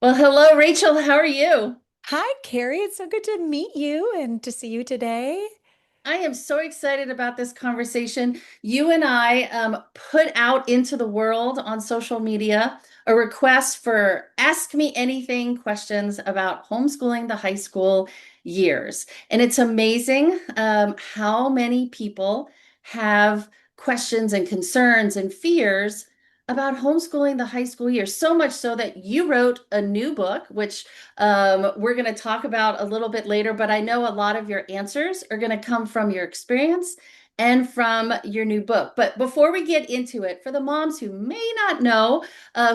Well, hello, Rachel. How are you? Hi, Carrie. It's so good to meet you and to see you today. I am so excited about this conversation. You and I put out into the world on social media a request for ask me anything questions about homeschooling the high school years. And it's amazing how many people have questions and concerns and fears about homeschooling the high school years. So much so that you wrote a new book, which we're going to talk about a little bit later, but I know a lot of your answers are going to come from your experience and from your new book. But before we get into it, for the moms who may not know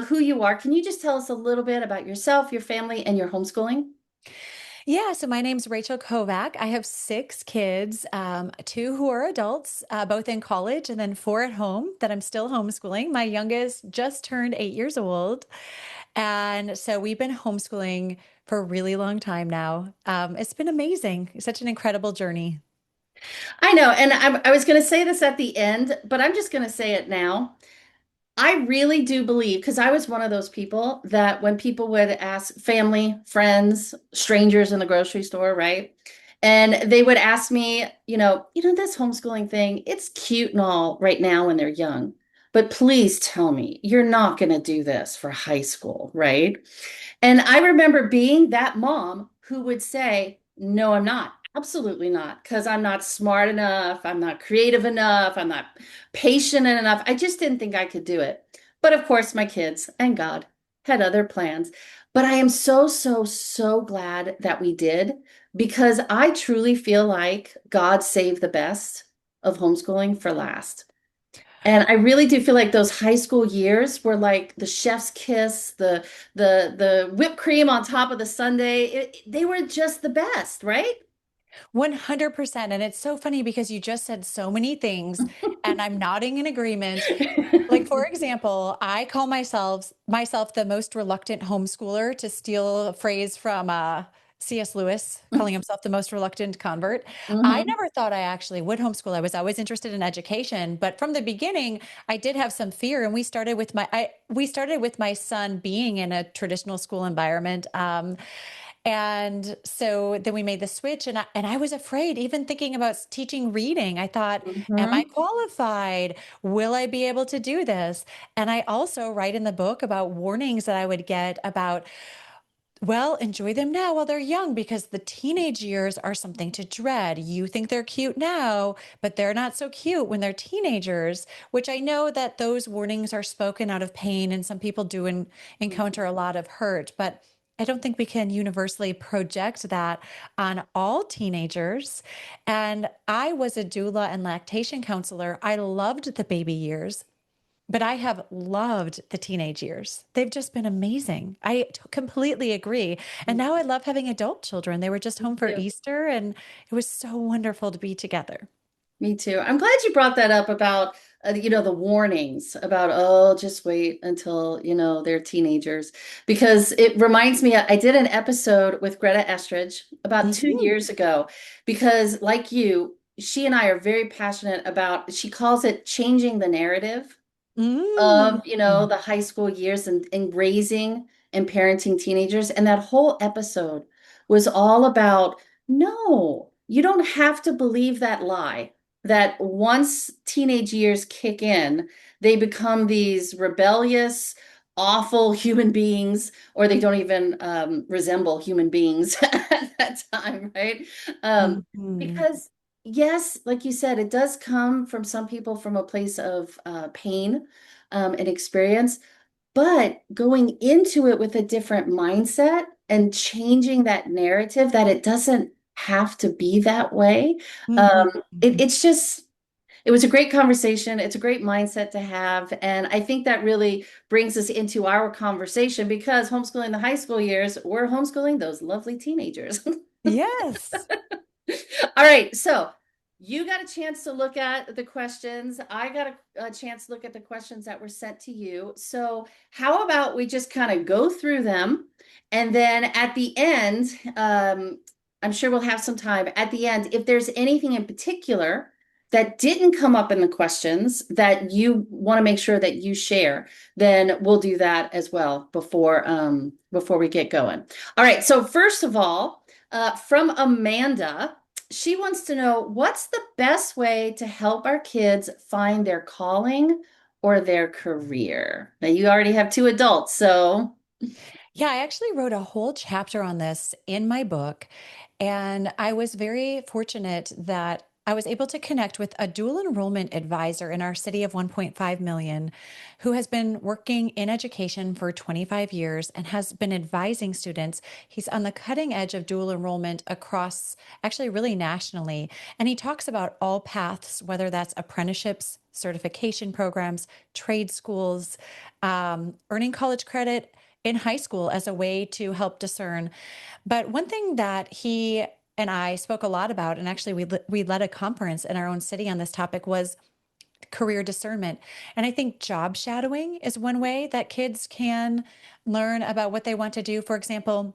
who you are, can you just tell us a little bit about yourself, your family, and your homeschooling? Yeah, so my name's Rachael Kovac. I have six kids, two who are adults, both in college, and then four at home that I'm still homeschooling. My youngest just turned 8 years old. And so we've been homeschooling for a really long time now. It's been amazing. It's such an incredible journey. I know, and I was going to say this at the end, but I'm just going to say it now. I really do believe, because I was one of those people that when people would ask family, friends, strangers in the grocery store, right? And they would ask me, this homeschooling thing, it's cute and all right now when they're young, but please tell me you're not going to do this for high school, right? And I remember being that mom who would say, no, I'm not. Absolutely not, because I'm not smart enough. I'm not creative enough. I'm not patient enough. I just didn't think I could do it. But of course, my kids and God had other plans. But I am so, so, so glad that we did because I truly feel like God saved the best of homeschooling for last. And I really do feel like those high school years were like the chef's kiss, the whipped cream on top of the sundae. They were just the best, right? 100%. And it's so funny because you just said so many things, and I'm nodding in agreement. Like, for example, I call myself the most reluctant homeschooler, to steal a phrase from C.S. Lewis, calling himself the most reluctant convert. I Hmm. never thought I actually would homeschool. I was always interested in education, but from the beginning, I did have some fear. And we started with my son being in a traditional school environment. And so then we made the switch, and I was afraid, even thinking about teaching reading. I thought, am I Hmm. qualified? Will I be able to do this? And I also write in the book about warnings that I would get about, well, enjoy them now while they're young, because the teenage years are something to dread. You think they're cute now, but they're not so cute when they're teenagers, which I know that those warnings are spoken out of pain, and some people do encounter a lot of hurt. But I don't think we can universally project that on all teenagers. And I was a doula and lactation counselor. I loved the baby years. But I have loved the teenage years. They've just been amazing. Completely agree. And now I love having adult children. They were just Me home for too. Easter, and it was so wonderful to be together. Me too. I'm glad you brought that up about, the warnings about, oh, just wait until, they're teenagers. Because it reminds me, I did an episode with Greta Estridge about two Mhm. years ago, because like you, she and I are very passionate about, she calls it changing the narrative Mm. of, the high school years and raising and parenting teenagers. And that whole episode was all about, no, you don't have to believe that lie that once teenage years kick in, they become these rebellious, awful human beings, or they don't even resemble human beings at that time, right? Mhm. Because yes, like you said, it does come from some people from a place of pain and experience, but going into it with a different mindset and changing that narrative that it doesn't have to be that way. Mhm. It's just, it was a great conversation. It's a great mindset to have. And I think that really brings us into our conversation because homeschooling the high school years, we're homeschooling those lovely teenagers. Yes. All right, so you got a chance to look at the questions. I got a chance to look at the questions that were sent to you. So, how about we just kind of go through them, and then at the end, I'm sure we'll have some time at the end. If there's anything in particular that didn't come up in the questions that you want to make sure that you share, then we'll do that as well before we get going. All right. So first of all, from Amanda, she wants to know what's the best way to help our kids find their calling or their career. Now you already have two adults, so Yeah, I actually wrote a whole chapter on this in my book, and I was very fortunate that I was able to connect with a dual enrollment advisor in our city of 1.5 million who has been working in education for 25 years and has been advising students. He's on the cutting edge of dual enrollment across, actually, really nationally. And he talks about all paths, whether that's apprenticeships, certification programs, trade schools, earning college credit in high school as a way to help discern. But one thing that he and I spoke a lot about, and actually we led a conference in our own city on this topic, was career discernment. And I think job shadowing is one way that kids can learn about what they want to do. For example,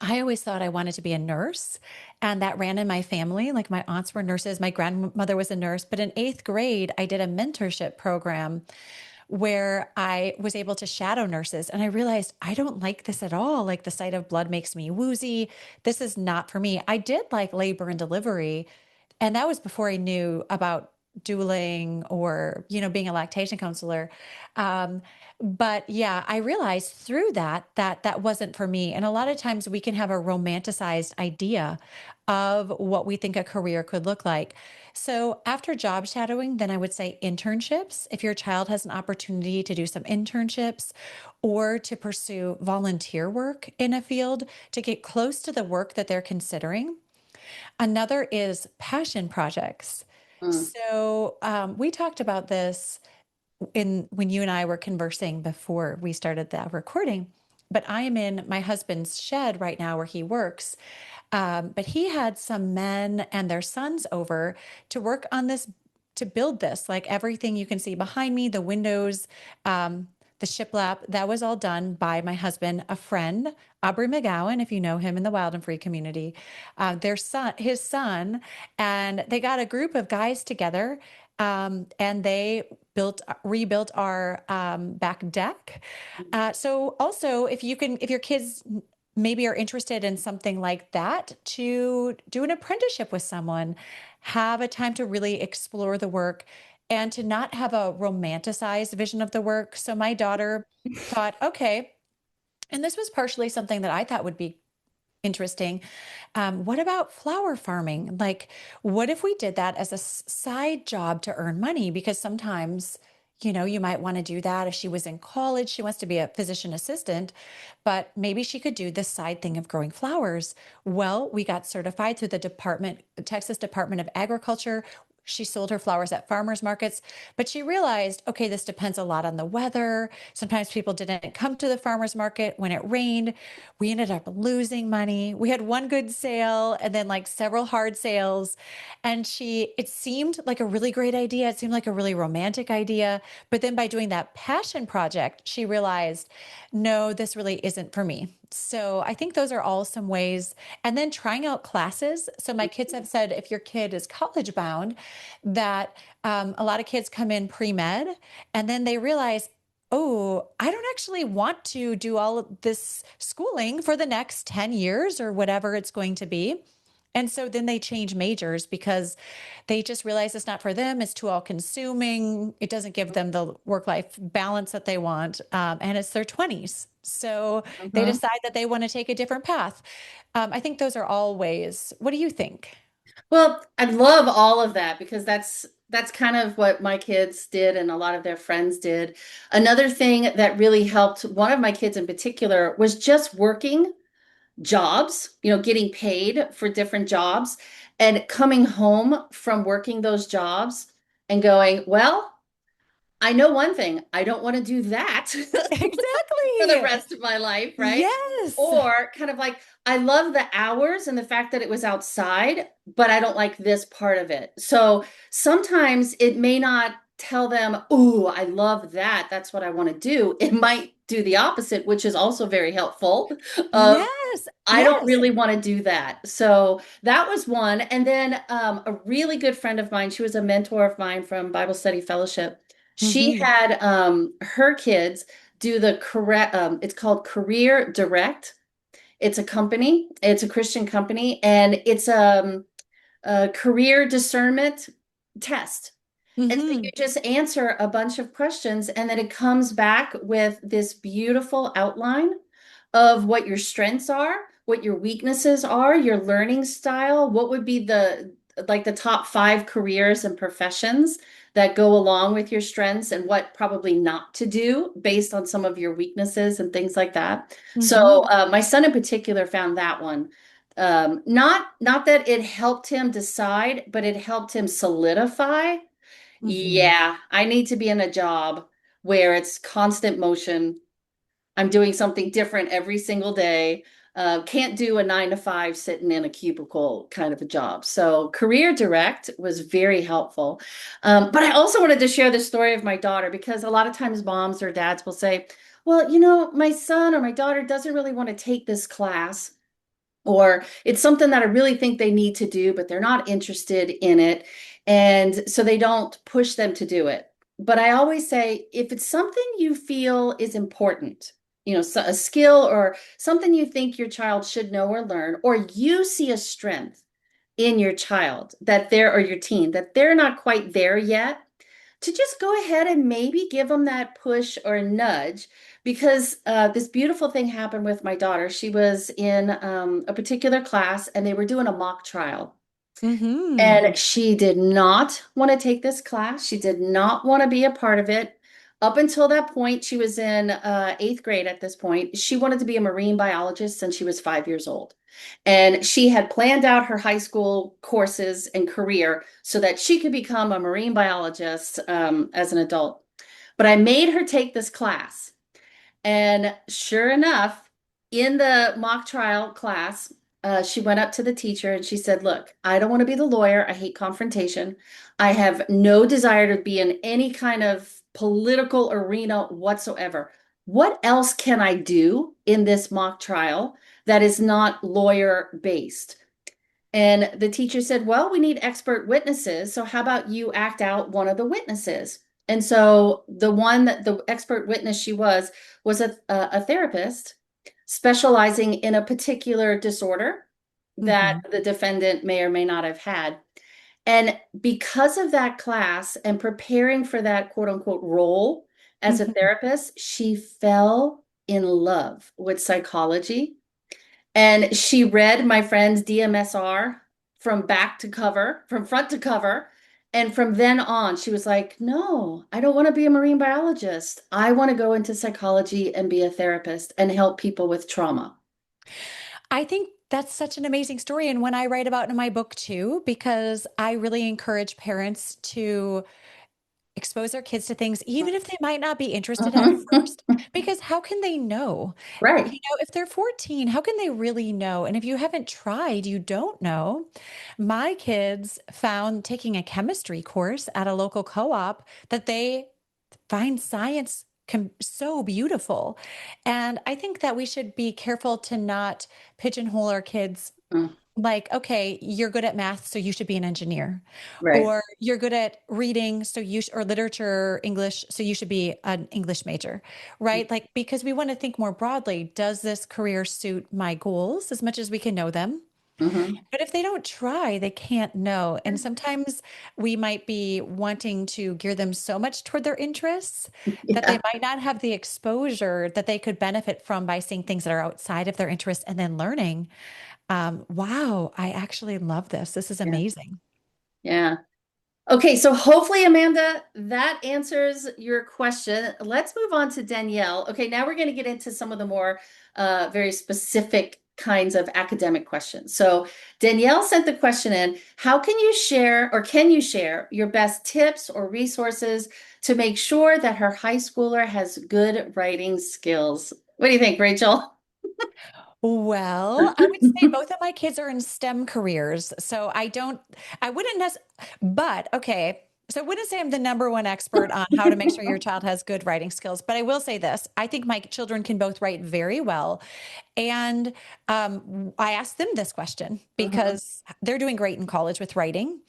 I always thought I wanted to be a nurse, and that ran in my family. Like my aunts were nurses, my grandmother was a nurse. But in eighth grade, I did a mentorship program where I was able to shadow nurses. And I realized I don't like this at all. Like the sight of blood makes me woozy. This is not for me. I did like labor and delivery. And that was before I knew about dueling or, being a lactation counselor. Um, but yeah, I realized through that wasn't for me. And a lot of times we can have a romanticized idea of what we think a career could look like. So after job shadowing, then I would say internships. If your child has an opportunity to do some internships or to pursue volunteer work in a field to get close to the work that they're considering. Another is passion projects. mm, So we talked about this in when you and I were conversing before we started the recording. But I am in my husband's shed right now where he works. But he had some men and their sons over to work on this, to build this, like everything you can see behind me, the windows, um, the shiplap, that was all done by my husband, a friend, Aubrey McGowan, if you know him in the Wild and Free community, his son, and they got a group of guys together, and they rebuilt our back deck. So also, if your kids maybe are interested in something like that, to do an apprenticeship with someone, have a time to really explore the work and to not have a romanticized vision of the work. So my daughter thought, okay, and this was partially something that I thought would be interesting. What about flower farming? Like, what if we did that as a side job to earn money? Because sometimes, you might want to do that. If she was in college, she wants to be a physician assistant, but maybe she could do this side thing of growing flowers. Well, we got certified through Texas Department of Agriculture. She sold her flowers at farmers markets, but she realized, okay, this depends a lot on the weather. Sometimes people didn't come to the farmers market when it rained. We ended up losing money. We had one good sale and then like several hard sales. And it seemed like a really great idea. It seemed like a really romantic idea. But then by doing that passion project, she realized, no, this really isn't for me. So I think those are all some ways. And then trying out classes. So my kids have said if your kid is college bound, that a lot of kids come in pre-med and then they realize, oh, I don't actually want to do all of this schooling for the next 10 years or whatever it's going to be. And so then they change majors because they just realize it's not for them. It's too all consuming. It doesn't give them the work life balance that they want. And it's their 20s. So they mhm. decide that they want to take a different path. I think those are all ways. What do you think? Well, I love all of that because that's kind of what my kids did and a lot of their friends did. Another thing that really helped one of my kids in particular was just working jobs, getting paid for different jobs and coming home from working those jobs and going, well, I know one thing, I don't want to do that for the Exactly. rest of my life, right? Yes. Or kind of like, I love the hours and the fact that it was outside, but I don't like this part of it. So sometimes it may not tell them, "Ooh, I love that. That's what I want to do." It might do the opposite, which is also very helpful. Of Yes, I don't yes. really want to do that. So that was one. And then a really good friend of mine, she was a mentor of mine from Bible Study Fellowship. She Hmm. had her kids do the correct, it's called Career Direct. It's a company, it's a Christian company, and it's a career discernment test. And so you Hmm. just answer a bunch of questions, and then it comes back with this beautiful outline of what your strengths are, what your weaknesses are, your learning style, what would be the like the top five careers and professions that go along with your strengths and what probably not to do based on some of your weaknesses and things like that. So Hmm. my son in particular found that one. Not that it helped him decide, but it helped him solidify. Hmm. Yeah, I need to be in a job where it's constant motion. I'm doing something different every single day. Can't do a 9 to 5 sitting in a cubicle kind of a job. So Career Direct was very helpful. But I also wanted to share the story of my daughter because a lot of times moms or dads will say, well, my son or my daughter doesn't really want to take this class, or it's something that I really think they need to do, but they're not interested in it. And so they don't push them to do it. But I always say, if it's something you feel is important, a skill or something you think your child should know or learn, or you see a strength in your child that they're or your teen that they're not quite there yet, to just go ahead and maybe give them that push or nudge because this beautiful thing happened with my daughter. She was in a particular class and they were doing a mock trial. Hmm. And she did not want to take this class. She did not want to be a part of it. Up until that point, she was in eighth grade at this point. She wanted to be a marine biologist since she was 5 years old. And she had planned out her high school courses and career so that she could become a marine biologist as an adult. But I made her take this class. And sure enough, in the mock trial class, she went up to the teacher and she said, look, I don't want to be the lawyer. I hate confrontation. I have no desire to be in any kind of political arena whatsoever. What else can I do in this mock trial that is not lawyer based? And the teacher said, well, we need expert witnesses. So how about you act out one of the witnesses? And so the expert witness she was a therapist specializing in a particular disorder that Hmm. the defendant may or may not have had. And because of that class and preparing for that quote unquote role as a Hmm. therapist, she fell in love with psychology, and she read my friend's DMSR from back to cover, from front to cover. And from then on, she was like, no, I don't want to be a marine biologist. I want to go into psychology and be a therapist and help people with trauma. I think that's such an amazing story. And when I write about in my book too, because I really encourage parents to expose their kids to things, even if they might not be interested at Mhm. first, because how can they know? Right. If they're 14, how can they really know? And if you haven't tried, you don't know. My kids found taking a chemistry course at a local co-op that they find science so beautiful. And I think that we should be careful to not pigeonhole our kids Mm, like, okay, you're good at math, so you should be an engineer. right. Or you're good at reading, or literature, English, so you should be an English major, right? Like, because we want to think more broadly, does this career suit my goals as much as we can know them? Hmm. But if they don't try, they can't know. And sometimes we might be wanting to gear them so much toward their interests that they Yeah. might not have the exposure that they could benefit from by seeing things that are outside of their interests and then learning. Wow, I actually love this. This is Yeah. amazing. Yeah. Okay, so hopefully, Amanda, that answers your question. Let's move on to Danielle. Okay, now we're going to get into some of the more very specific kinds of academic questions. So Danielle sent the question in, how can you share or can you share your best tips or resources to make sure that her high schooler has good writing skills? What do you think, Rachel? Well, I would say both of my kids are in STEM careers. So I wouldn't necessarily, but okay. So I wouldn't say I'm the number one expert on how to make sure your child has good writing skills, but I will say this. I think my children can both write very well. And I asked them this question Mhm. because they're doing great in college with writing.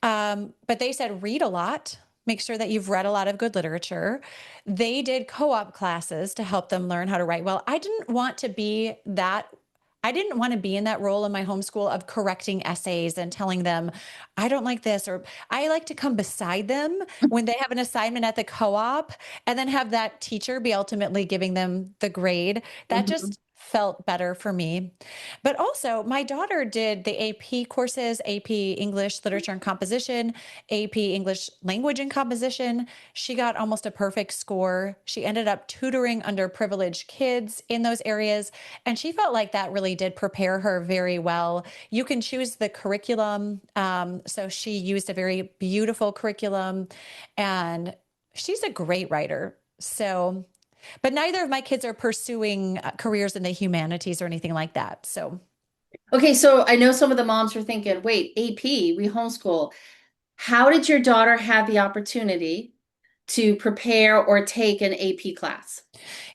But they said, read a lot. Make sure that you've read a lot of good literature. They did co-op classes to help them learn how to write well. I didn't want to be in that role in my homeschool of correcting essays and telling them, I don't like this, or I like to come beside them when they have an assignment at the co-op and then have that teacher be ultimately giving them the grade. That Mhm. just felt better for me. But also, my daughter did the AP courses, AP English Literature and Composition, AP English Language and Composition. She got almost a perfect score. She ended up tutoring underprivileged kids in those areas. And she felt like that really did prepare her very well. You can choose the curriculum. So she used a very beautiful curriculum, and she's a great writer. So, but neither of my kids are pursuing careers in the humanities or anything like that. So, Okay, so I know some of the moms are thinking, wait, AP, we homeschool. How did your daughter have the opportunity to prepare or take an AP class?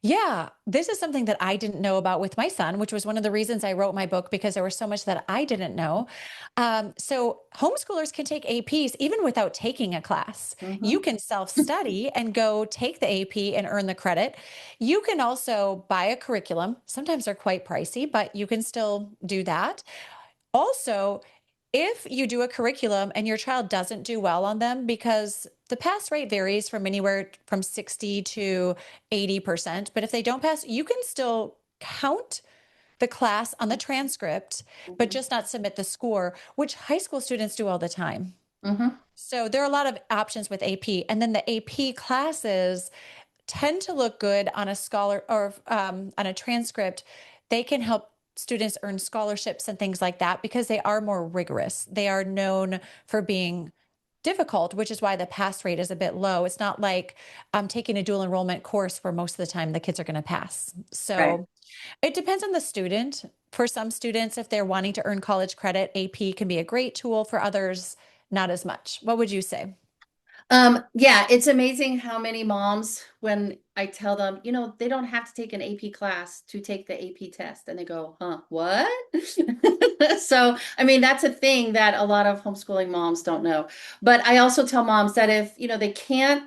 yeah, this is something that I didn't know about with my son, which was one of the reasons I wrote my book because there was so much that I didn't know. So, homeschoolers can take APs even without taking a class. You Hmm. can self study and go take the AP and earn the credit. You can also buy a curriculum. Sometimes they're quite pricey, but you can still do that. Also, if you do a curriculum and your child doesn't do well on them, because the pass rate varies from anywhere from 60 to 80%, but if they don't pass, you can still count the class on the transcript, but Hmm. just not submit the score, which high school students do all the time. Hmm. So there are a lot of options with AP. And then the AP classes tend to look good on a scholar or on a transcript. They can help students earn scholarships and things like that because they are more rigorous. They are known for being difficult, which is why the pass rate is a bit low. It's not like I'm taking a dual enrollment course where most of the time the kids are going to pass. Right. So it depends on the student. For some students, if they're wanting to earn college credit, AP can be a great tool. For others, not as much. What would you say? Yeah, it's amazing how many moms, when I tell them, they don't have to take an AP class to take the AP test, and they go, huh, what? So, I mean, that's a thing that a lot of homeschooling moms don't know. But I also tell moms that if, they can't,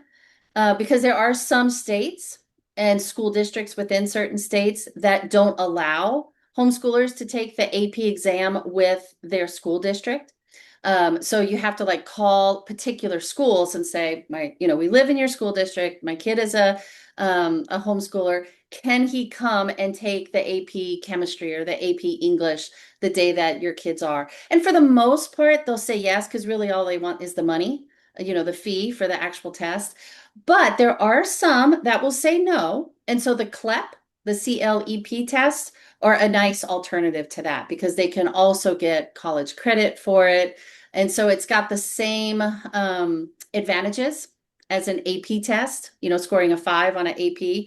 because there are some states and school districts within certain states that don't allow homeschoolers to take the AP exam with their school district. So you have to like call particular schools and say, we live in your school district. My kid is a homeschooler. Can he come and take the AP chemistry or the AP English the day that your kids are? And for the most part, they'll say yes, because really all they want is the money, the fee for the actual test. But there are some that will say no. And so the CLEP test, are a nice alternative to that because they can also get college credit for it. And so it's got the same advantages as an AP test, scoring a 5 on an AP.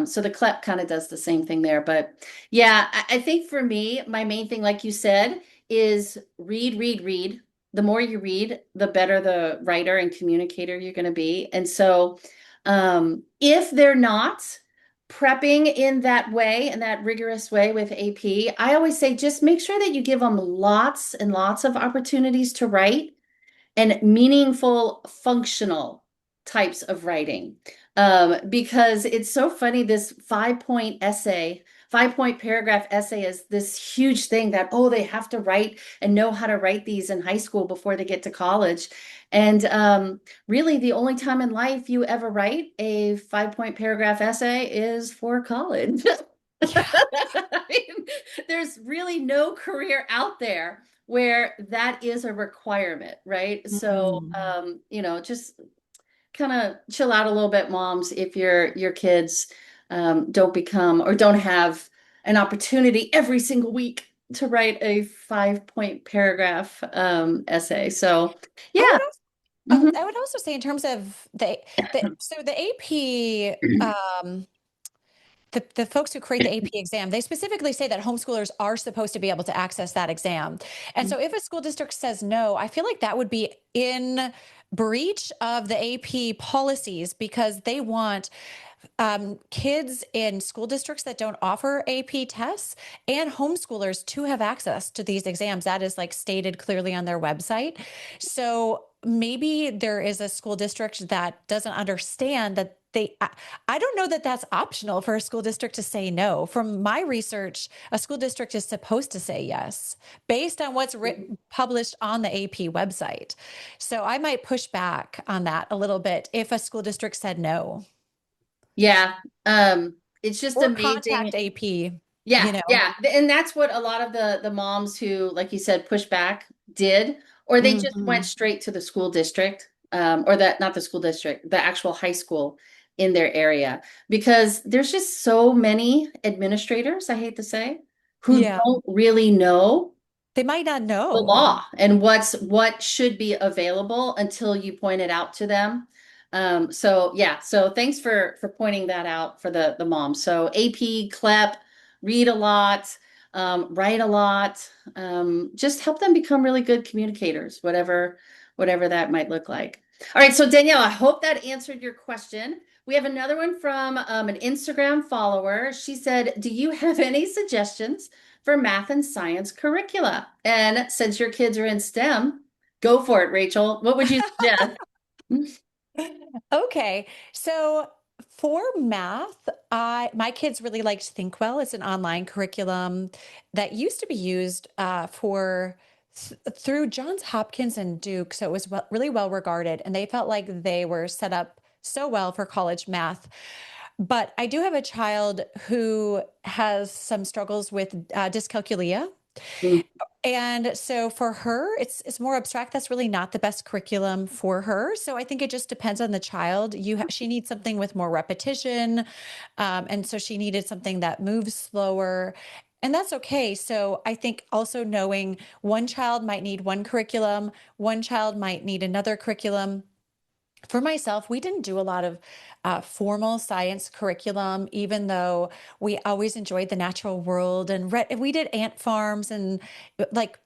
So the CLEP kind of does the same thing there. But yeah, I think for me, my main thing, like you said, is read, read, read. The more you read, the better the writer and communicator you're going to be. And so if they're not prepping in that way, in that rigorous way with AP, I always say just make sure that you give them lots and lots of opportunities to write and meaningful, functional types of writing. Because it's so funny, this 5 point essay, 5 point paragraph essay is this huge thing that, oh, they have to write and know how to write these in high school before they get to college. And really, the only time in life you ever write a 5 point paragraph essay is for college. Yeah. I mean, there's really no career out there where that is a requirement, right? So, Mm. just kind of chill out a little bit, moms, if your kids don't become or don't have an opportunity every single week to write a 5 point paragraph essay. So, I yeah. would Mhm. I would also say in terms of the so the AP the folks who create the AP exam, they specifically say that homeschoolers are supposed to be able to access that exam. And so if a school district says no, I feel like that would be in breach of the AP policies because they want kids in school districts that don't offer AP tests and homeschoolers to have access to these exams. That is like stated clearly on their website. So maybe there is a school district that doesn't understand that I don't know that that's optional for a school district to say no. From my research, a school district is supposed to say yes based on what's published on the AP website. So I might push back on that a little bit if a school district said no. Yeah. It's just Or contact amazing. AP, you Yeah, know? yeah. And that's what a lot of the moms who, like you said, push back did, or they just went Hmm. straight to the school district, or that not the school district, the actual high school in their area. Because there's just so many administrators, I hate to say, who Yeah. don't really know They might not the know. law and what should be available until you point it out to them. So yeah, so thanks for pointing that out for the mom. So AP, CLEP, read a lot, write a lot, just help them become really good communicators, whatever that might look like. All right, so Danielle, I hope that answered your question. We have another one from an Instagram follower. She said, "Do you have any suggestions for math and science curricula?" And since your kids are in STEM, go for it, Rachel. What would you suggest? Okay. So for math, my kids really liked Think Well. It's an online curriculum that used to be used for through Johns Hopkins and Duke. So it was really well regarded, and they felt like they were set up so well for college math. But I do have a child who has some struggles with dyscalculia. Mm, And so for her, it's more abstract. That's really not the best curriculum for her. So I think it just depends on the child. She needs something with more repetition, and so she needed something that moves slower, and that's okay. So I think also knowing one child might need one curriculum, one child might need another curriculum. For myself, we didn't do a lot of formal science curriculum, even though we always enjoyed the natural world and we did ant farms and like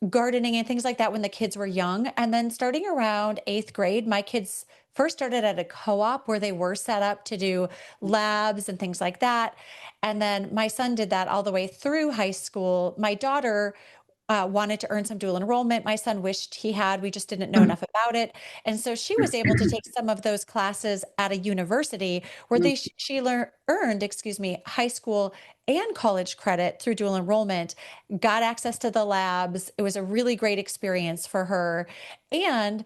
gardening and things like that when the kids were young. And then starting around eighth grade, my kids first started at a co-op where they were set up to do labs and things like that. And then my son did that all the way through high school. My daughter wanted to earn some dual enrollment. My son wished he had. We just didn't know enough about it. And so she was able to take some of those classes at a university where mm, earned, excuse me, high school and college credit through dual enrollment, got access to the labs. It was a really great experience for her. And,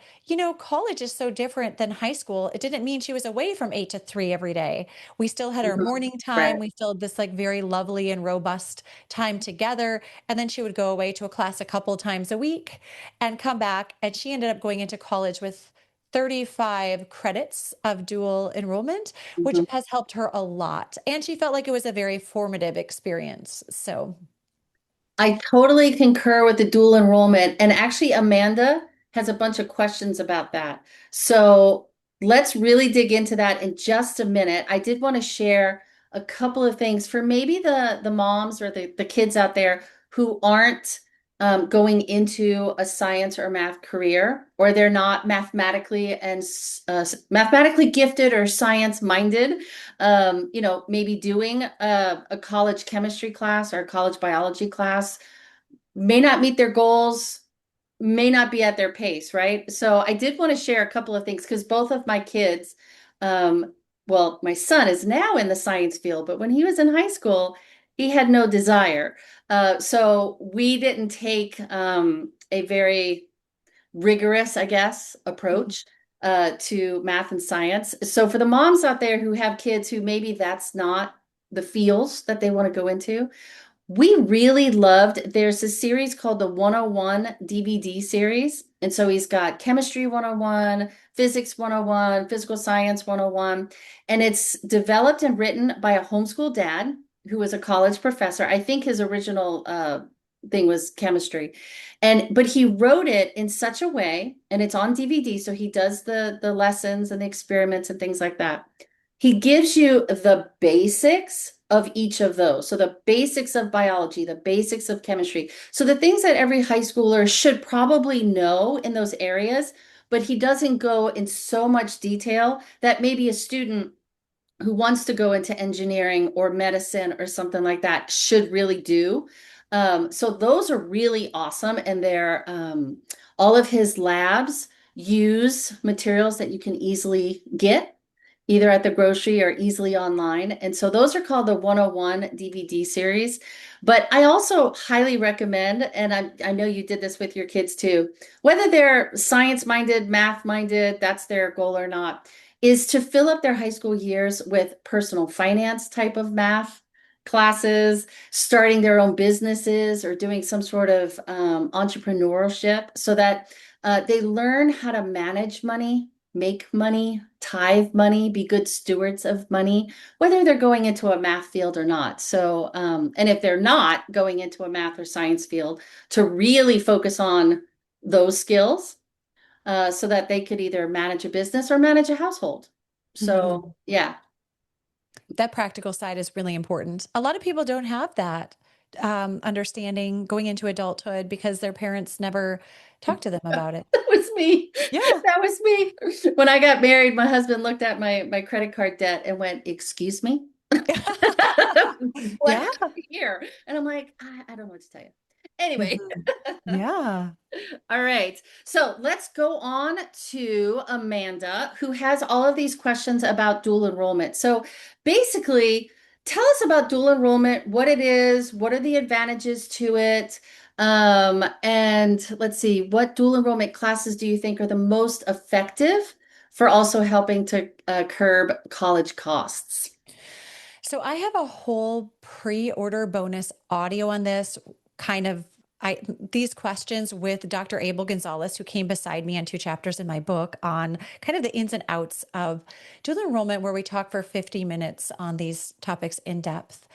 college is so different than high school. It didn't mean she was away from 8 to 3 every day. We still had our mhm. morning Right. time. We still had this like very lovely and robust time together. And then she would go away to a class a couple times a week and come back. And she ended up going into college with 35 credits of dual enrollment, which Mhm. has helped her a lot. And she felt like it was a very formative experience. So, I totally concur with the dual enrollment. And actually, Amanda has a bunch of questions about that. So let's really dig into that in just a minute. I did want to share a couple of things for maybe the moms or the kids out there who aren't going into a science or math career, or they're not mathematically gifted or science minded. Maybe doing a college chemistry class or a college biology class may not meet their goals, may not be at their pace, right? So I did want to share a couple of things because both of my kids, well, my son is now in the science field, but when he was in high school, he had no desire. So we didn't take a very rigorous, I guess, approach to math and science. So for the moms out there who have kids who maybe that's not the fields that they want to go into, we really loved, there's a series called the 101 DVD series. And so he's got chemistry 101, physics 101, physical science 101. And it's developed and written by a homeschool dad who was a college professor. I think his original thing was chemistry. But he wrote it in such a way, and it's on DVD, so he does the lessons and the experiments and things like that. He gives you the basics of each of those. So the basics of biology, the basics of chemistry. So the things that every high schooler should probably know in those areas, but he doesn't go in so much detail that maybe a student who wants to go into engineering or medicine or something like that should really do. So those are really awesome, and they're all of his labs use materials that you can easily get either at the grocery or easily online. And so those are called the 101 DVD series. But I also highly recommend, and I know you did this with your kids too, whether they're science minded, math minded, that's their goal or not, is to fill up their high school years with personal finance type of math classes, starting their own businesses, or doing some sort of entrepreneurship so that they learn how to manage money, make money, tithe money, be good stewards of money, whether they're going into a math field or not. So, and if they're not going into a math or science field, to really focus on those skills so that they could either manage a business or manage a household. So, Mhm. yeah. That practical side is really important. A lot of people don't have that understanding going into adulthood because their parents never talked to them about it. That was me. Yeah. That was me. When I got married, my husband looked at my credit card debt and went, "Excuse me?" What Yeah. happened here? And I'm like, I don't know what to tell you. Anyway, Mhm. Yeah. all right. So let's go on to Amanda, who has all of these questions about dual enrollment. So basically, tell us about dual enrollment, what it is, what are the advantages to it? And let's see, what dual enrollment classes do you think are the most effective for also helping to curb college costs? So I have a whole pre-order bonus audio on this kind of these questions with Dr. Abel Gonzalez, who came beside me on two chapters in my book on kind of the ins and outs of dual enrollment, where we talk for 50 minutes on these topics in depth.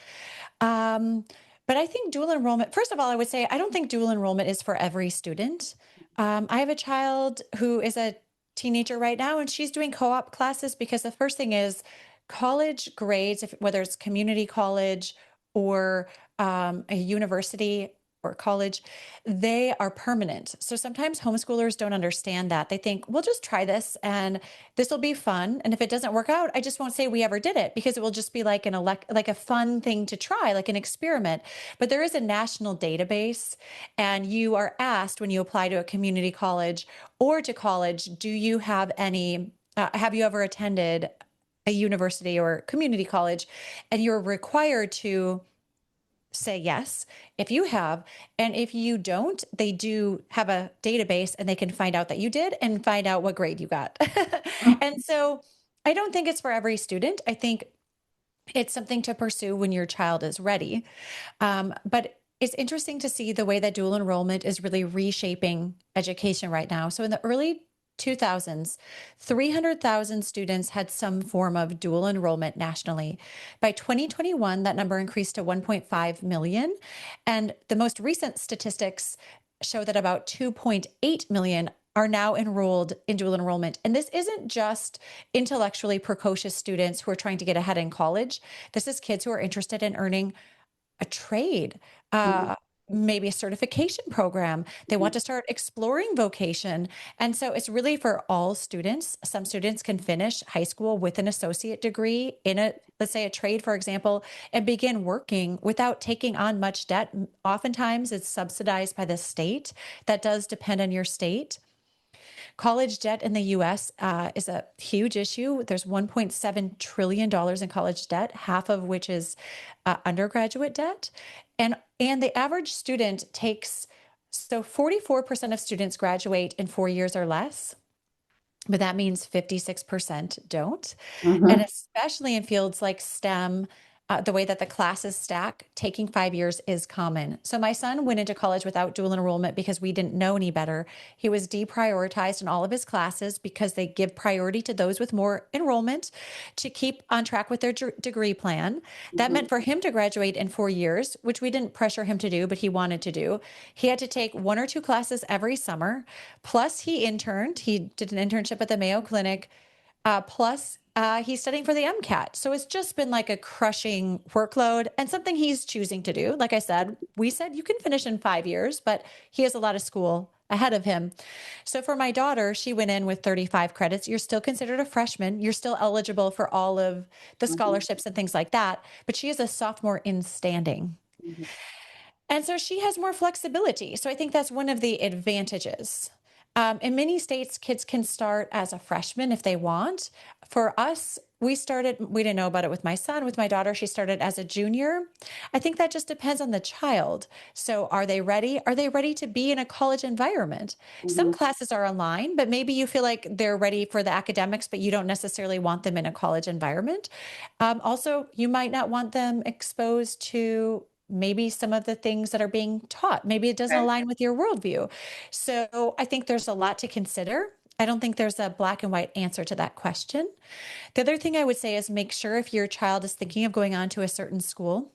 Um, but I think dual enrollment, first of all, I would say I don't think dual enrollment is for every student. I have a child who is a teenager right now, and she's doing co-op classes because the first thing is college grades, if, whether it's community college or a university or college, they are permanent. So sometimes homeschoolers don't understand that. They think, we'll just try this and this will be fun. And if it doesn't work out, I just won't say we ever did it because it will just be like like a fun thing to try, like an experiment. But there is a national database, and you are asked when you apply to a community college or to college, do you have any have you ever attended a university or community college? And you're required to say yes if you have. And if you don't, they do have a database and they can find out that you did and find out what grade you got. And so I don't think it's for every student. I think it's something to pursue when your child is ready. But it's interesting to see the way that dual enrollment is really reshaping education right now. So in the early 2000s, 300,000 students had some form of dual enrollment nationally. By 2021, that number increased to 1.5 million. And the most recent statistics show that about 2.8 million are now enrolled in dual enrollment. And this isn't just intellectually precocious students who are trying to get ahead in college. This is kids who are interested in earning a trade, Mhm. uh, maybe a certification program. They want to start exploring vocation. And so it's really for all students. Some students can finish high school with an associate degree in a, let's say, a trade, for example, and begin working without taking on much debt. Oftentimes it's subsidized by the state. That does depend on your state. College debt in the US is a huge issue. There's $1.7 trillion in college debt, half of which is undergraduate debt. And the average student takes, so 44% of students graduate in 4 years or less, but that means 56% don't. And Mhm. especially in fields like STEM, the way that the classes stack, taking 5 years is common. So my son went into college without dual enrollment because we didn't know any better. He was deprioritized in all of his classes because they give priority to those with more enrollment to keep on track with their degree plan. That Mhm. meant for him to graduate in 4 years, which we didn't pressure him to do, but he wanted to do. He had to take one or two classes every summer. Plus, he interned. He did an internship at the Mayo Clinic. Plus, He's studying for the MCAT. So it's just been like a crushing workload and something he's choosing to do. Like I said, we said you can finish in 5 years, but he has a lot of school ahead of him. So for my daughter, she went in with 35 credits. You're still considered a freshman. You're still eligible for all of the Mhm, scholarships and things like that, but she is a sophomore in standing. mhm. And so she has more flexibility. So I think that's one of the advantages. In many states, kids can start as a freshman if they want. For us, we didn't know about it with my son. With my daughter, she started as a junior. I think that just depends on the child. So are they ready? Are they ready to be in a college environment? Some Mhm. classes are online, but maybe you feel like they're ready for the academics, but you don't necessarily want them in a college environment. Also, you might not want them exposed to maybe some of the things that are being taught. Maybe it doesn't Right. align with your worldview. So I think there's a lot to consider. I don't think there's a black and white answer to that question. The other thing I would say is make sure if your child is thinking of going on to a certain school,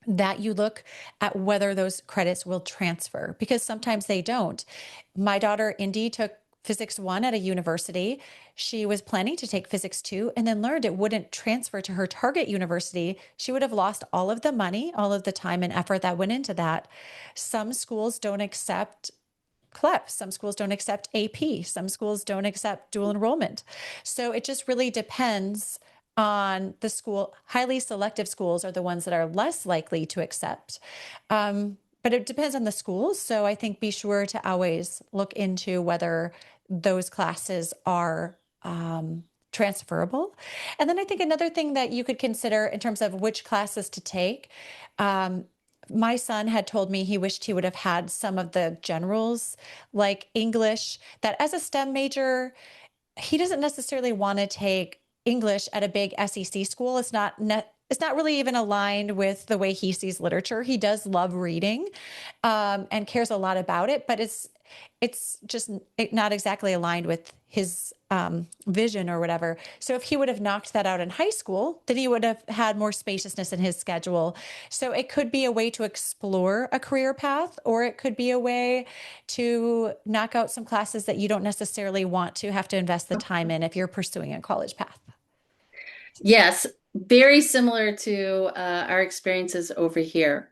that you look at whether those credits will transfer because sometimes they don't. My daughter, Indy, took physics one at a university. She was planning to take physics two and then learned it wouldn't transfer to her target university. She would have lost all of the money, all of the time and effort that went into that. Some schools don't accept CLEP. Some schools don't accept AP. Some schools don't accept dual enrollment. So it just really depends on the school. Highly selective schools are the ones that are less likely to accept. But it depends on the schools. So I think be sure to always look into whether those classes are transferable. And then I think another thing that you could consider in terms of which classes to take. Um, my son had told me he wished he would have had some of the generals like English, that as a STEM major, he doesn't necessarily want to take English at a big SEC school. It's not really even aligned with the way he sees literature. He does love reading, and cares a lot about it, but it's just not exactly aligned with his vision or whatever. So if he would have knocked that out in high school, then he would have had more spaciousness in his schedule. So it could be a way to explore a career path, or it could be a way to knock out some classes that you don't necessarily want to have to invest the time in if you're pursuing a college path. Yes, very similar to our experiences over here.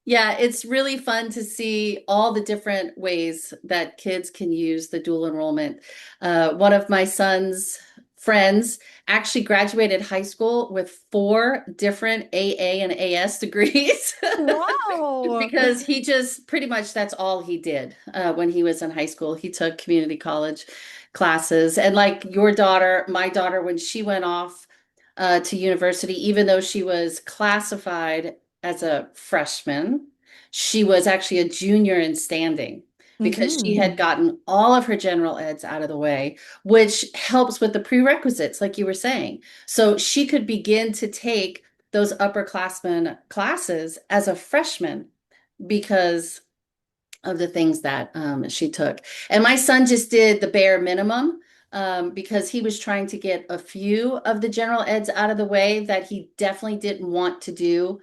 Yeah, it's really fun to see all the different ways that kids can use the dual enrollment. One of my son's friends actually graduated high school with four different AA and AS degrees Wow. because he just pretty much that's all he did when he was in high school. He took community college classes. And like your daughter, my daughter, when she went off to university, even though she was classified as a freshman. She was actually a junior in standing because she Hmm. had gotten all of her general eds out of the way, which helps with the prerequisites, like you were saying. So she could begin to take those upperclassmen classes as a freshman because of the things that she took. And my son just did the bare minimum because he was trying to get a few of the general eds out of the way that he definitely didn't want to do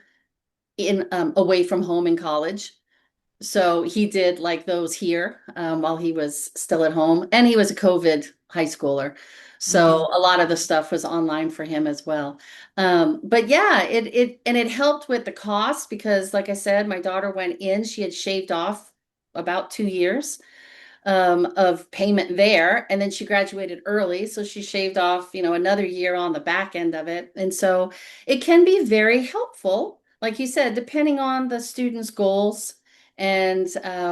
in away from home in college. So he did like those here while he was still at home, and he was a COVID high schooler. So Hmm. a lot of the stuff was online for him as well. But yeah, it helped with the cost because, like I said, my daughter went in, she had shaved off about 2 years of payment there. And then she graduated early. So she shaved off, another year on the back end of it. And so it can be very helpful, like you said, depending on the student's goals and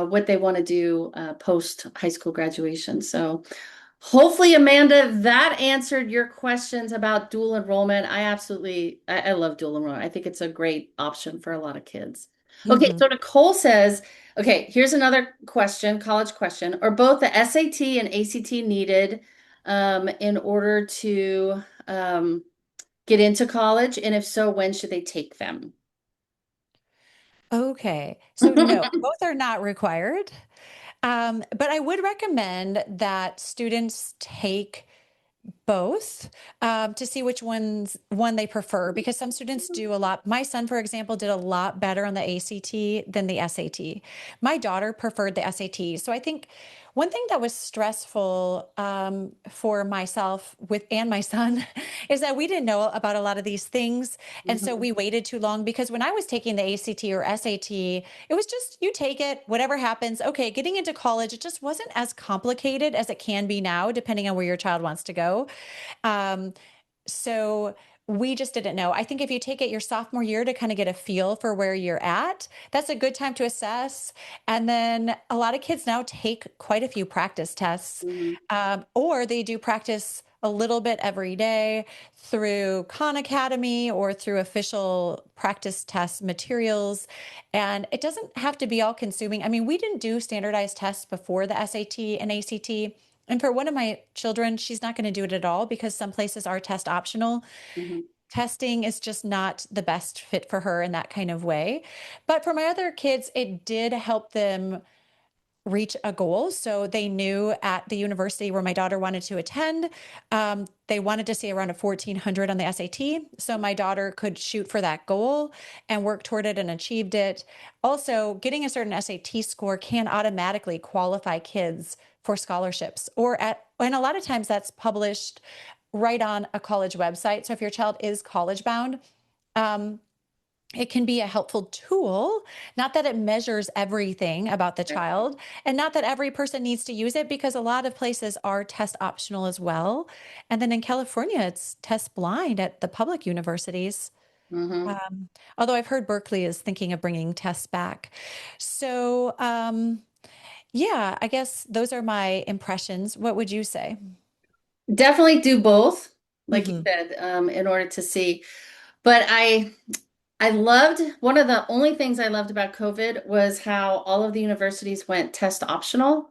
what they want to do post high school graduation. So hopefully, Amanda, that answered your questions about dual enrollment. I love dual enrollment. I think it's a great option for a lot of kids. Okay, Hmm. so Nicole says, okay, here's another question, college question. Are both the SAT and ACT needed in order to get into college? And if so, when should they take them? Okay. So no, both are not required. But I would recommend that students take both to see which one they prefer because some students do a lot. My son, for example, did a lot better on the ACT than the SAT. My daughter preferred the SAT. So I think One thing that was stressful for myself with and my son is that we didn't know about a lot of these things. And so Mhm. we waited too long because when I was taking the ACT or SAT, it was just you take it, whatever happens. Okay, getting into college, it just wasn't as complicated as it can be now, depending on where your child wants to go. Um, so we just didn't know. I think if you take it your sophomore year to kind of get a feel for where you're at, that's a good time to assess. And then a lot of kids now take quite a few practice tests, Mhm. or they do practice a little bit every day through Khan Academy or through official practice test materials. And it doesn't have to be all consuming. I mean, we didn't do standardized tests before the SAT and ACT. And for one of my children, she's not going to do it at all because some places are test optional. Mhm. Testing is just not the best fit for her in that kind of way. But for my other kids, it did help them reach a goal. So they knew at the university where my daughter wanted to attend, they wanted to see around a 1400 on the SAT. So my daughter could shoot for that goal and work toward it and achieved it. Also, getting a certain SAT score can automatically qualify kids for scholarships and a lot of times that's published right on a college website. So if your child is college bound, um, it can be a helpful tool, not that it measures everything about the Right. child, and not that every person needs to use it because a lot of places are test optional as well. And then in California, it's test blind at the public universities. Mhm. Um, Although I've heard Berkeley is thinking of bringing tests back. So, yeah, I guess those are my impressions. What would you say? Definitely do both, like you Hmm. said, in order to see. But I loved one of the only things I loved about COVID was how all of the universities went test optional.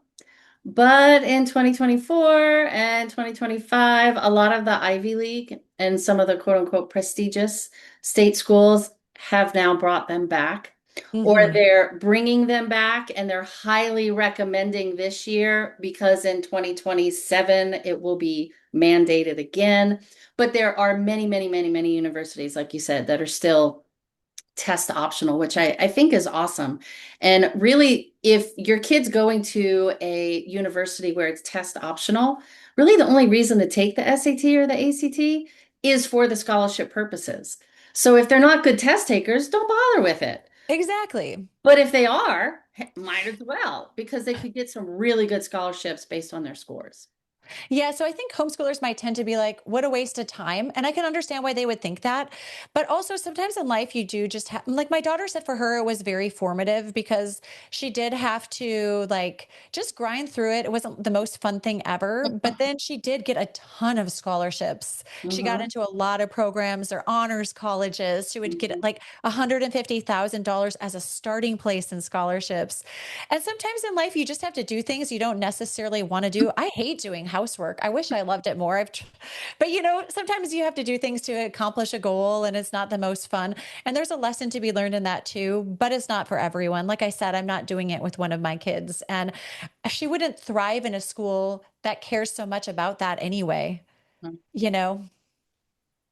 But in 2024 and 2025, a lot of the Ivy League and some of the quote unquote prestigious state schools have now brought them back, or Hmm. they're bringing them back and they're highly recommending this year because in 2027 it will be mandated again. But there are many, many, many, many universities, like you said, that are still test optional, which I think is awesome. And really, if your kid's going to a university where it's test optional, really the only reason to take the SAT or the ACT is for the scholarship purposes. So if they're not good test takers, don't bother with it. Exactly. But if they are, might as well, because they could get some really good scholarships based on their scores. Yeah, so I think homeschoolers might tend to be like, what a waste of time. And I can understand why they would think that. But also, sometimes in life, you do just have, like my daughter said, for her, it was very formative because she did have to like just grind through it. It wasn't the most fun thing ever. But then she did get a ton of scholarships. She got Mhm. into a lot of programs or honors colleges. She would get Mhm. like $150,000 as a starting place in scholarships. And sometimes in life, you just have to do things you don't necessarily want to do. I hate doing housework. I wish I loved it more. But sometimes you have to do things to accomplish a goal and it's not the most fun. And there's a lesson to be learned in that too, but it's not for everyone. Like I said, I'm not doing it with one of my kids. And she wouldn't thrive in a school that cares so much about that anyway, you know?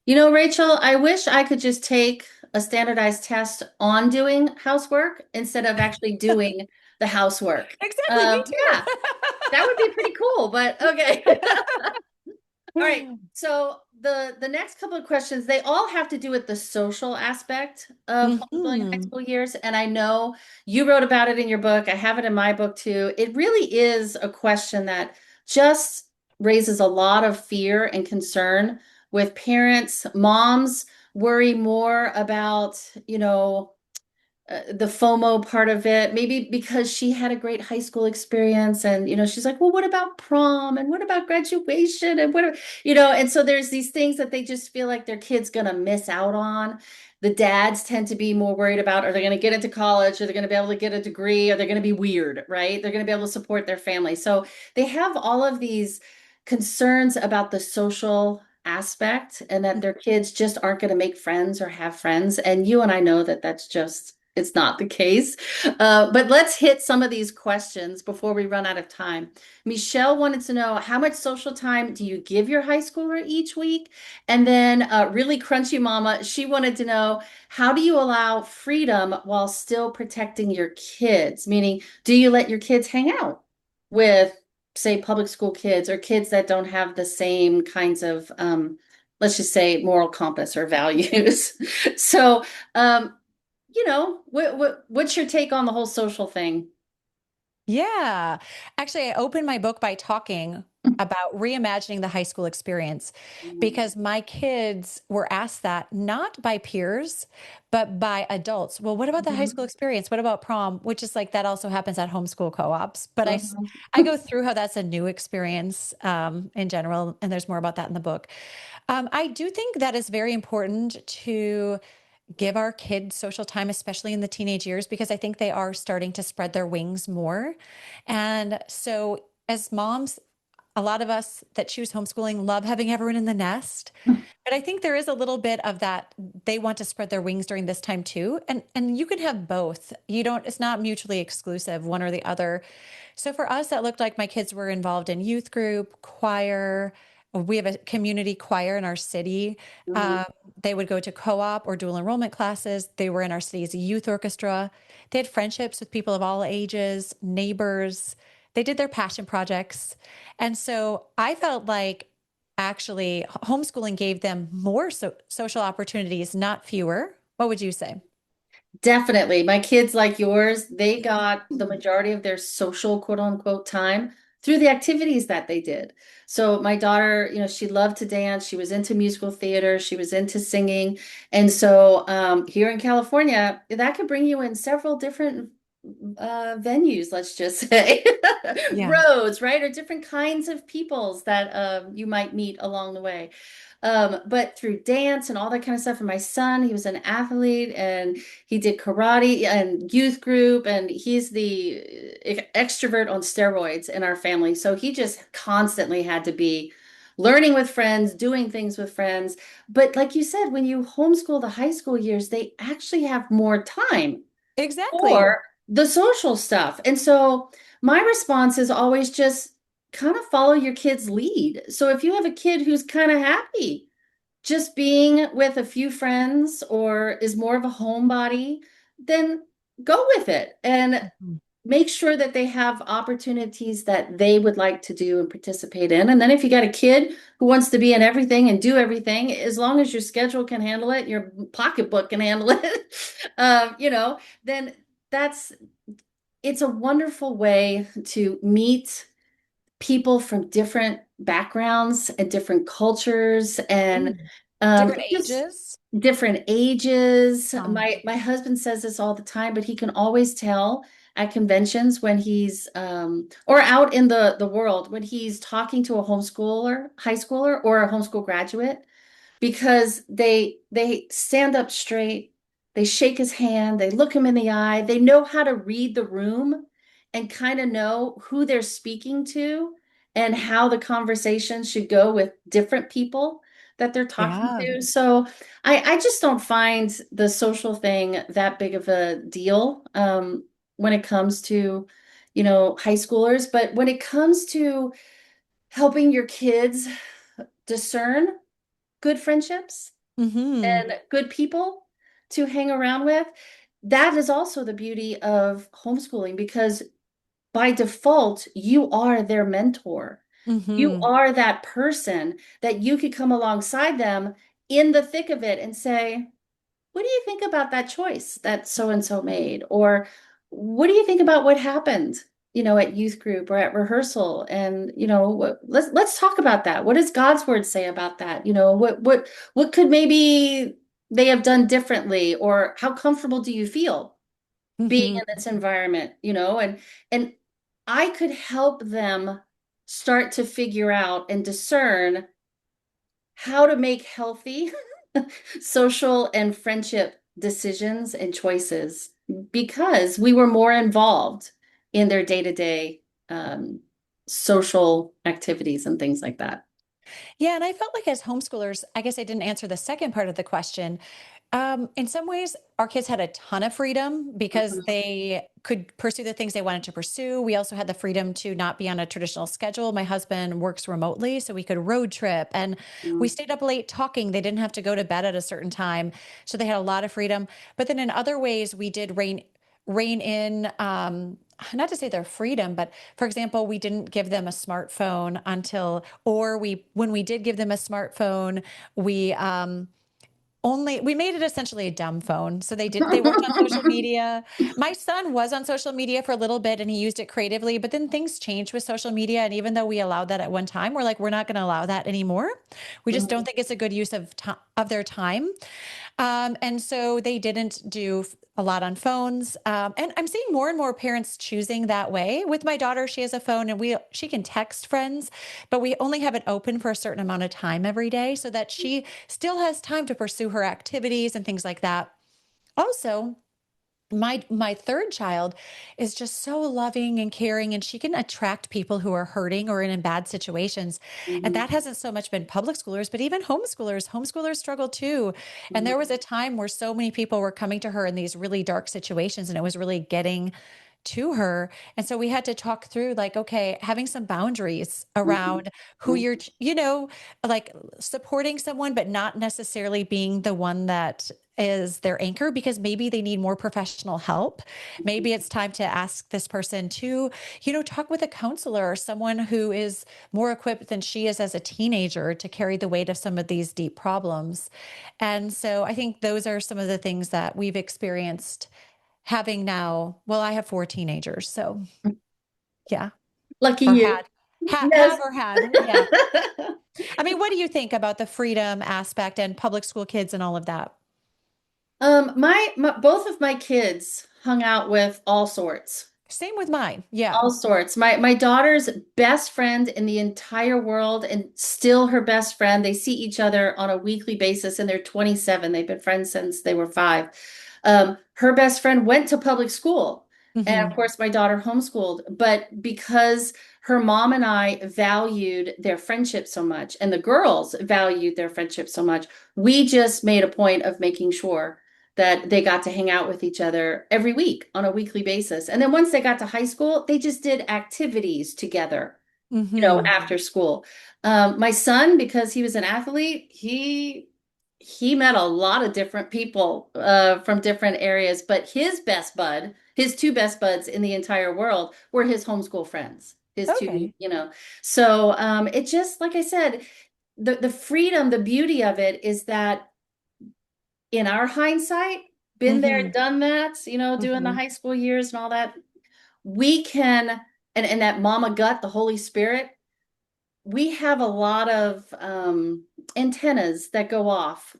You know, Rachel, I wish I could just take a standardized test on doing housework instead of actually doing the housework. Exactly, me Yeah, that would be pretty cool, but okay. All right. too. So the next couple of questions, they all have to do with the social aspect of homeschooling in high Hmm. school years. And I know you wrote about it in your book. I have it in my book too. It really is a question that just raises a lot of fear and concern with parents. Moms worry more about, the FOMO part of it, maybe because she had a great high school experience and she's like, well, what about prom and what about graduation and and so there's these things that they just feel like their kid's gonna miss out on. The dads tend to be more worried about, are they going to get into college? Are they going to be able to get a degree? Are they going to be weird, right? They're going to be able to support their family. So they have all of these concerns about the social aspect and that their kids just aren't going to make friends or have friends. And you and I know that that's just, it's not the case. But let's hit some of these questions before we run out of time. Michelle wanted to know, how much social time do you give your high schooler each week? And then really crunchy mama, she wanted to know, how do you allow freedom while still protecting your kids? Meaning, do you let your kids hang out with say, public school kids or kids that don't have the same kinds of, let's just say, moral compass or values. So, um, what's your take on the whole social thing? Yeah. Actually, I opened my book by talking about reimagining the high school experience because my kids were asked that not by peers, but by adults. Well, what about the high school Mhm. experience? What about prom? Which is like that also happens at homeschool co-ops. But Mhm. I go through how that's a new experience in general, and there's more about that in the book. I do think that is very important to give our kids social time, especially in the teenage years, because I think they are starting to spread their wings more. And so, as moms, a lot of us that choose homeschooling love having everyone in the nest. But I think there is a little bit of that they want to spread their wings during this time too. And you can have both. You don't, it's not mutually exclusive, one or the other. So for us, that looked like my kids were involved in youth group, choir. We have a community choir in our city. Mhm. Um, they would go to co-op or dual enrollment classes. They were in our city's youth orchestra. They had friendships with people of all ages, neighbors. They did their passion projects. And so I felt like actually homeschooling gave them more social opportunities, not fewer. What would you say? Definitely. My kids, like yours, they got the majority of their social quote unquote time through the activities that they did. So my daughter, she loved to dance. She was into musical theater. She was into singing. And so here in California, that could bring you in several different venues, let's just say, Yeah. roads, right? Or different kinds of peoples that you might meet along the way. But through dance and all that kind of stuff, and my son, he was an athlete and he did karate and youth group, and he's the extrovert on steroids in our family. So he just constantly had to be learning with friends, doing things with friends. But like you said, when you homeschool the high school years, they actually have more time Exactly. for the social stuff. And so my response is always just kind of follow your kid's lead. So if you have a kid who's kind of happy just being with a few friends or is more of a homebody, then go with it and Mhm. make sure that they have opportunities that they would like to do and participate in. And then if you got a kid who wants to be in everything and do everything, as long as your schedule can handle it, your pocketbook can handle it, then that's it's a wonderful way to meet people from different backgrounds and different cultures and Mm. Different just ages. different ages. Um, My husband says this all the time, but he can always tell at conventions when he's or out in the world when he's talking to a homeschooler, high schooler, or a homeschool graduate because they stand up straight, they shake his hand, they look him in the eye, they know how to read the room and kind of know who they're speaking to and how the conversation should go with different people that they're talking yeah. to. So I just don't find the social thing that big of a deal when it comes to, high schoolers. But when it comes to helping your kids discern good friendships Hmm. and good people to hang around with. That is also the beauty of homeschooling because by default, you are their mentor. You Hmm. are that person that you could come alongside them in the thick of it and say, what do you think about that choice that so and so made? Or what do you think about what happened, at youth group or at rehearsal? And, let's talk about that. What does God's word say about that? What could maybe they have done differently, or how comfortable do you feel being Hmm. in this environment, and I could help them start to figure out and discern how to make healthy social and friendship decisions and choices because we were more involved in their day-to-day social activities and things like that. Yeah, and I felt like as homeschoolers, I guess I didn't answer the second part of the question. In some ways, our kids had a ton of freedom because Mhm. they could pursue the things they wanted to pursue. We also had the freedom to not be on a traditional schedule. My husband works remotely, so we could road trip and we stayed up late talking. They didn't have to go to bed at a certain time. So they had a lot of freedom. But then in other ways, we did rein in, not to say their freedom, but for example, we didn't give them a smartphone until, or when we did give them a smartphone, we, we made it essentially a dumb phone. So they weren't on social media. My son was on social media for a little bit and he used it creatively, but then things changed with social media. And even though we allowed that at one time, we're like, we're not going to allow that anymore. We just don't think it's a good use of their time. And so they didn't do a lot on phones. And I'm seeing more and more parents choosing that way. With my daughter, she has a phone and she can text friends, but we only have it open for a certain amount of time every day so that she still has time to pursue her activities and things like that. Also, my third child is just so loving and caring, and she can attract people who are hurting or in bad situations. And Mhm, that hasn't so much been public schoolers, but even homeschoolers struggle too. And there was mhm, a time where so many people were coming to her in these really dark situations, and it was really getting to her. And so we had to talk through, like, okay, having some boundaries mhm, around who mhm, you're, like supporting someone, but not necessarily being the one that is their anchor, because maybe they need more professional help. mhm. Maybe it's time to ask this person to, talk with a counselor or someone who is more equipped than she is as a teenager to carry the weight of some of these deep problems. And so I think those are some of the things that we've experienced having now. Well, I have four teenagers. So yeah, Lucky or you. had, Yes. have or had. Yeah. I mean, what do you think about the freedom aspect and public school kids and all of that? My both of my kids hung out with all sorts. Same with mine. Yeah. All sorts. My daughter's best friend in the entire world, and still her best friend. They see each other on a weekly basis, and they're 27. They've been friends since they were 5. Her best friend went to public school, and of Hmm. course, my daughter homeschooled. But because her mom and I valued their friendship so much, and the girls valued their friendship so much, we just made a point of making sure that they got to hang out with each other every week on a weekly basis. And then once they got to high school, they just did activities together, Hmm. after school. My son, because he was an athlete, he met a lot of different people from different areas, but his two best buds in the entire world were his homeschool friends. His two, Okay. So it just, like I said, the freedom, the beauty of it is that in our hindsight, been there, Hmm. done that, doing the Hmm. high school years and all that, we can, and that mama gut, the Holy Spirit, we have a lot of antennas that go off,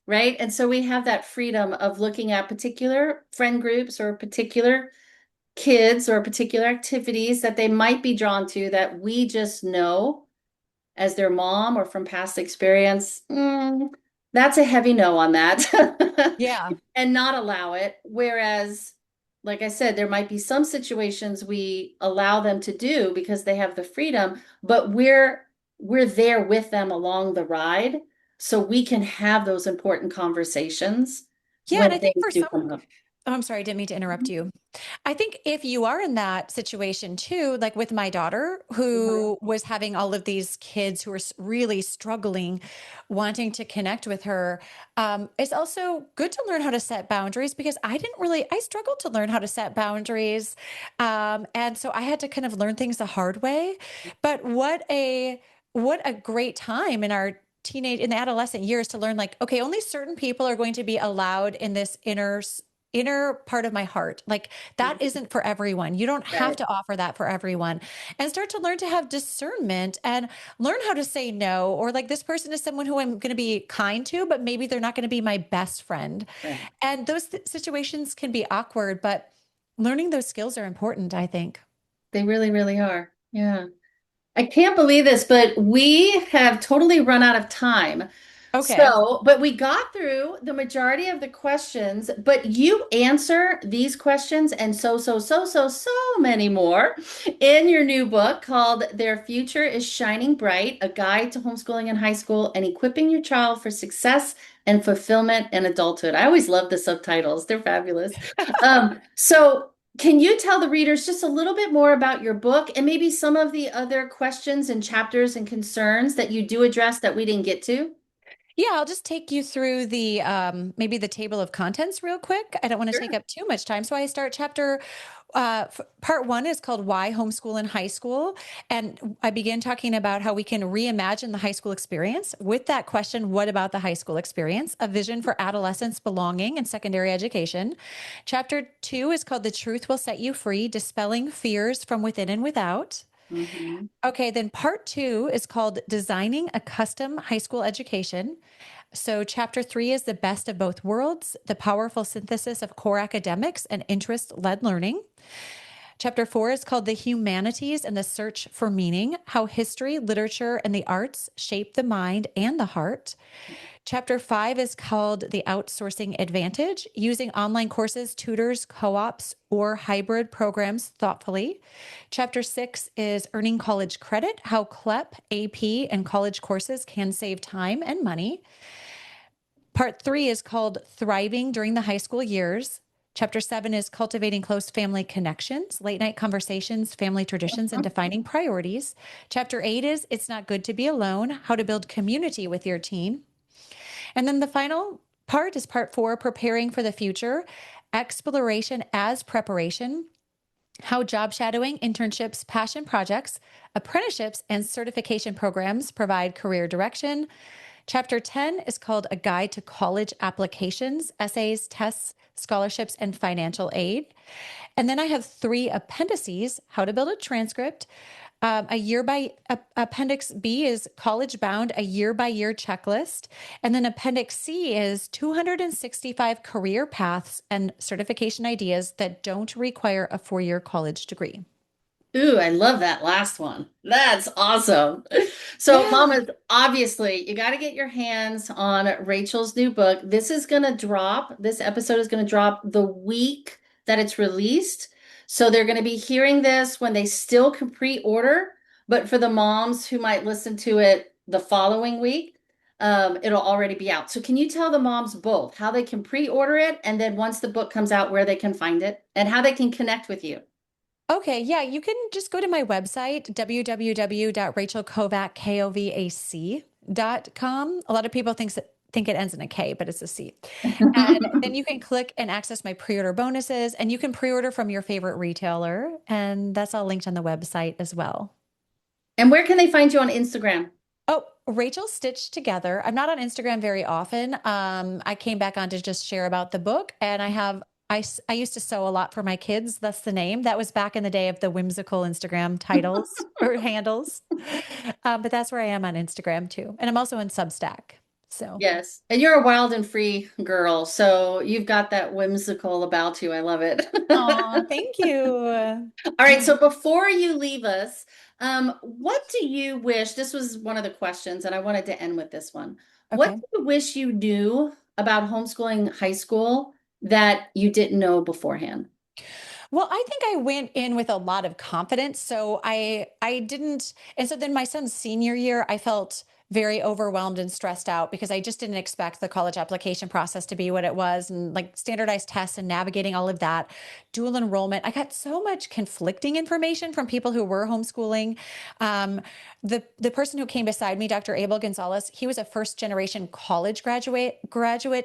right? And so we have that freedom of looking at particular friend groups or particular kids or particular activities that they might be drawn to that we just know as their mom or from past experience, that's a heavy no on that. Yeah. And not allow it. Whereas, like I said, there might be some situations we allow them to do because they have the freedom, but we're there with them along the ride, so we can have those important conversations Yeah. And when I think things for do some, come up. oh, I'm sorry, I didn't mean to interrupt you. I think if you are in that situation too, like with my daughter, Mhm. who was having all of these kids who were really struggling, wanting to connect with her, it's also good to learn how to set boundaries, because I struggled to learn how to set boundaries. And so I had to kind of learn things the hard way. But what a great time in our in the adolescent years to learn, like, okay, only certain people are going to be allowed in this inner part of my heart. Like, that isn't for everyone. You don't have Right. to offer that for everyone. And start to learn to have discernment and learn how to say no. Or, like, this person is someone who I'm going to be kind to, but maybe they're not going to be my best friend. Right. And those situations can be awkward, but learning those skills are important, I think. They really, really are. Yeah. I can't believe this, but we have totally run out of time. Okay. So, but we got through the majority of the questions, but you answer these questions and so many more in your new book called Their Future is Shining Bright, A Guide to Homeschooling in High School and Equipping Your Child for Success and Fulfillment in Adulthood. I always love the subtitles. They're fabulous. So can you tell the readers just a little bit more about your book and maybe some of the other questions and chapters and concerns that you do address that we didn't get to? Yeah, I'll just take you through the maybe the table of contents real quick. I don't want to take Sure. up too much time. So I start part one is called Why Homeschool in High School. And I begin talking about how we can reimagine the high school experience with that question, what about the high school experience? A vision for adolescence, belonging, and secondary education. Chapter two is called The Truth Will Set You Free, Dispelling Fears from Within and Without. Hmm. Okay, then part two is called Designing a Custom High School Education. So, chapter three is the best of both worlds, the powerful synthesis of core academics and interest led learning. Chapter four is called The Humanities and the Search for Meaning, how history, literature, and the arts shape the mind and the heart. Chapter five is called The Outsourcing Advantage, using online courses, tutors, co ops, or hybrid programs thoughtfully. Chapter six is Earning College Credit, how CLEP, AP, and college courses can save time and money. Part three is called Thriving During the High School Years. Chapter seven is Cultivating Close Family Connections, Late Night Conversations, Family Traditions, and Defining Priorities. Chapter eight is It's Not Good to Be Alone, How to Build Community with Your Teen. And then the final part is part four, Preparing for the Future, Exploration as Preparation, how job shadowing, internships, passion projects, apprenticeships, and certification programs provide career direction. Chapter 10 is called A Guide to College Applications, Essays, Tests, Scholarships, and Financial Aid. And then I have three appendices: how to build a transcript. Appendix B is college bound, a year by year checklist. And then Appendix C is 265 career paths and certification ideas that don't require a 4-year college degree. Ooh, I love that last one. That's awesome. So, Yeah. mamas, obviously, you got to get your hands on Rachel's new book. This episode is going to drop the week that it's released. So, they're going to be hearing this when they still can pre-order. But for the moms who might listen to it the following week, it'll already be out. So, can you tell the moms both how they can pre-order it and then once the book comes out, where they can find it and how they can connect with you? Okay, yeah, you can just go to my website, www.rachelkovac.com. A lot of people think it ends in a K, but it's a C. And then you can click and access my pre-order bonuses, and you can pre-order from your favorite retailer, and that's all linked on the website as well. And where can they find you on Instagram? Oh, Rachel Stitched Together. I'm not on Instagram very often. I came back on to just share about the book, and I used to sew a lot for my kids. That's the name. That was back in the day of the whimsical Instagram titles or handles. But that's where I am on Instagram too, and I'm also in Substack. So, Yes. And you're a wild and free girl, so you've got that whimsical about you. I love it. oh, thank you. All right, so before you leave us, what do you wish? This was one of the questions, and I wanted to end with this one. What Okay. do you wish you knew about homeschooling high school that you didn't know beforehand? Well, I think I went in with a lot of confidence. So I didn't, and so then my son's senior year, I felt very overwhelmed and stressed out because I just didn't expect the college application process to be what it was, and like standardized tests and navigating all of that, dual enrollment. I got so much conflicting information from people who were homeschooling. Um, the person who came beside me, Dr. Abel Gonzalez, he was a first generation college graduate,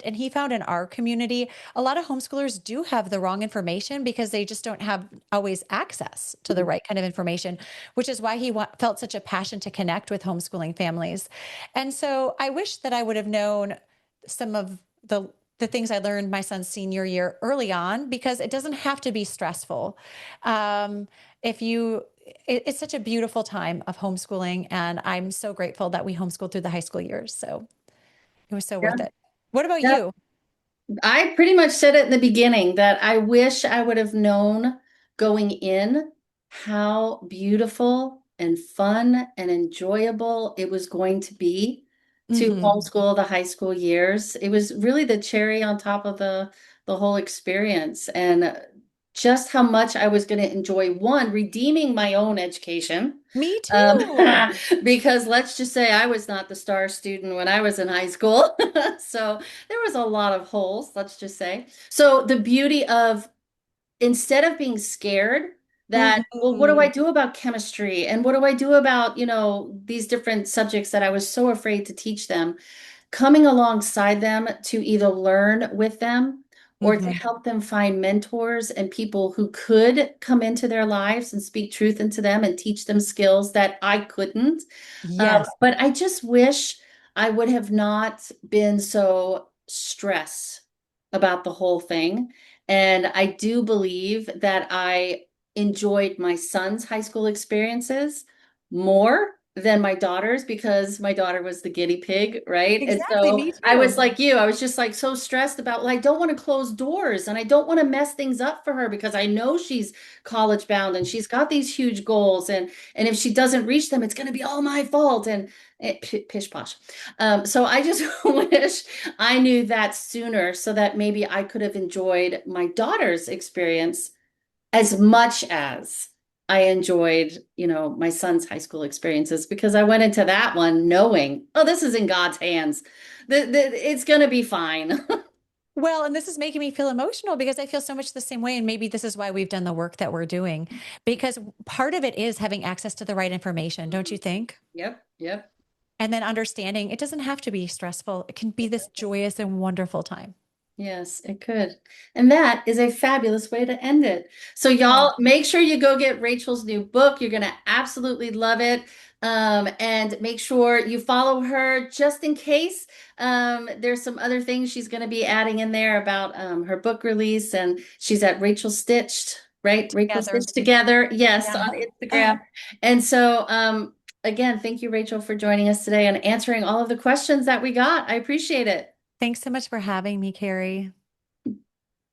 and he found in our community a lot of homeschoolers do have the wrong information because they just don't have always access to the right kind of information, which is why he felt such a passion to connect with homeschooling families. And so I wish that I would have known some of the things I learned my son's senior year early on, because it doesn't have to be stressful. Um, if you, it's such a beautiful time of homeschooling, and I'm so grateful that we homeschooled through the high school years. So it was so Yeah. worth it. What about Yeah. you? I pretty much said it in the beginning that I wish I would have known going in how beautiful and fun and enjoyable it was going to be to Hmm. homeschool the high school years. It was really the cherry on top of the whole experience, and just how much I was going to enjoy one, redeeming my own education. Me Um, too. because let's just say I was not the star student when I was in high school. So there was a lot of holes, let's just say. So the beauty of instead of being scared that, well, what do Hmm. I do about chemistry? And what do I do about, these different subjects that I was so afraid to teach them? coming alongside them to either learn with them or to Hmm. help them find mentors and people who could come into their lives and speak truth into them and teach them skills that I couldn't. Yes. But I just wish I would have not been so stressed about the whole thing. And I do believe that I enjoyed my son's high school experiences more than my daughter's because my daughter was the guinea pig, right? And Exactly. so Me I was too. like you, I was just like so stressed about, well, I don't want to close doors and I don't want to mess things up for her because I know she's college bound and she's got these huge goals and if she doesn't reach them, it's going to be all my fault and pish posh. So I just wish I knew that sooner so that maybe I could have enjoyed my daughter's experience as much as I enjoyed, my son's high school experiences because I went into that one knowing, oh, this is in God's hands. It's going to be fine. Well, and this is making me feel emotional because I feel so much the same way. And maybe this is why we've done the work that we're doing, because part of it is having access to the right information, don't you think? Yep, yep. And then understanding it doesn't have to be stressful. It can be this joyous and wonderful time. Yes, it could. And that is a fabulous way to end it. So, Oh, y'all, make sure you go get Rachel's new book. You're going to absolutely love it. And make sure you follow her just in case. There's some other things she's going to be adding in there about her book release. And she's at Rachel Stitched, right? Rachel together. Stitched Together. Yes, on Yeah. Instagram. And so, again, thank you, Rachel, for joining us today and answering all of the questions that we got. I appreciate it. Thanks so much for having me, Carrie.